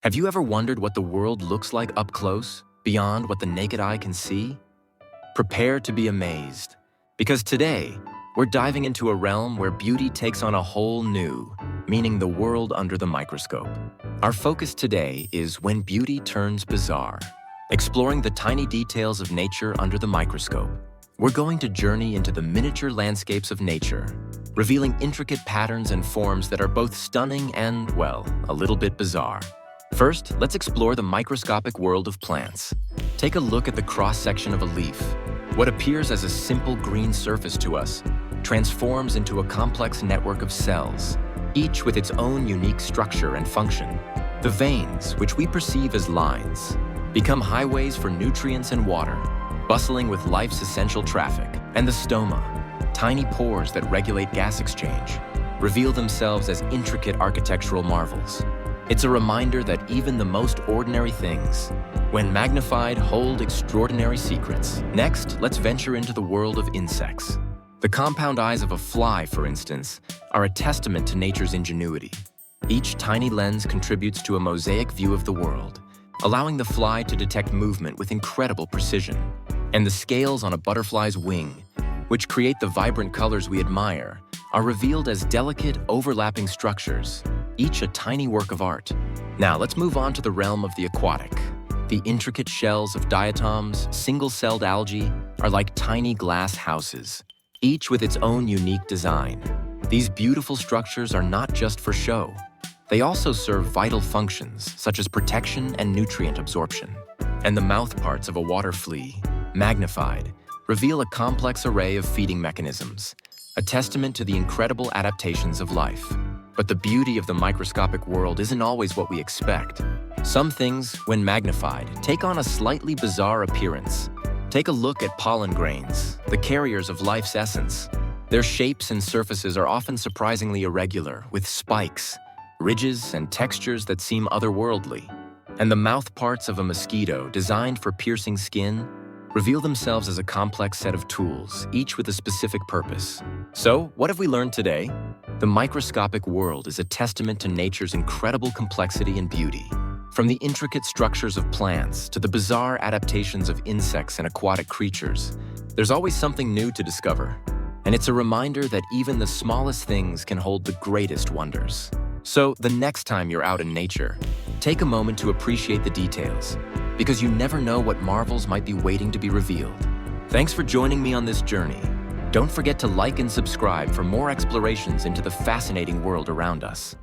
Have you ever wondered what the world looks like up close, beyond what the naked eye can see? Prepare to be amazed, because today, we're diving into a realm where beauty takes on a whole new, meaning the world under the microscope. Our focus today is when beauty turns bizarre, exploring the tiny details of nature under the microscope. We're going to journey into the miniature landscapes of nature, revealing intricate patterns and forms that are both stunning and, well, a little bit bizarre. First, let's explore the microscopic world of plants. Take a look at the cross-section of a leaf. What appears as a simple green surface to us transforms into a complex network of cells, each with its own unique structure and function. The veins, which we perceive as lines, become highways for nutrients and water, bustling with life's essential traffic. And the stoma, tiny pores that regulate gas exchange, reveal themselves as intricate architectural marvels. It's a reminder that even the most ordinary things, when magnified, hold extraordinary secrets. Next, let's venture into the world of insects. The compound eyes of a fly, for instance, are a testament to nature's ingenuity. Each tiny lens contributes to a mosaic view of the world, allowing the fly to detect movement with incredible precision. And the scales on a butterfly's wing, which create the vibrant colors we admire, are revealed as delicate, overlapping structures, each a tiny work of art. Now let's move on to the realm of the aquatic. The intricate shells of diatoms, single-celled algae, are like tiny glass houses, each with its own unique design. These beautiful structures are not just for show. They also serve vital functions, such as protection and nutrient absorption. And the mouthparts of a water flea, magnified, reveal a complex array of feeding mechanisms, a testament to the incredible adaptations of life. But the beauty of the microscopic world isn't always what we expect. Some things, when magnified, take on a slightly bizarre appearance. Take a look at pollen grains, the carriers of life's essence. Their shapes and surfaces are often surprisingly irregular, with spikes, ridges, and textures that seem otherworldly. And the mouthparts of a mosquito, designed for piercing skin, reveal themselves as a complex set of tools, each with a specific purpose. So, what have we learned today? The microscopic world is a testament to nature's incredible complexity and beauty. From the intricate structures of plants to the bizarre adaptations of insects and aquatic creatures, there's always something new to discover. And it's a reminder that even the smallest things can hold the greatest wonders. So, the next time you're out in nature, take a moment to appreciate the details, because you never know what marvels might be waiting to be revealed. Thanks for joining me on this journey. Don't forget to like and subscribe for more explorations into the fascinating world around us.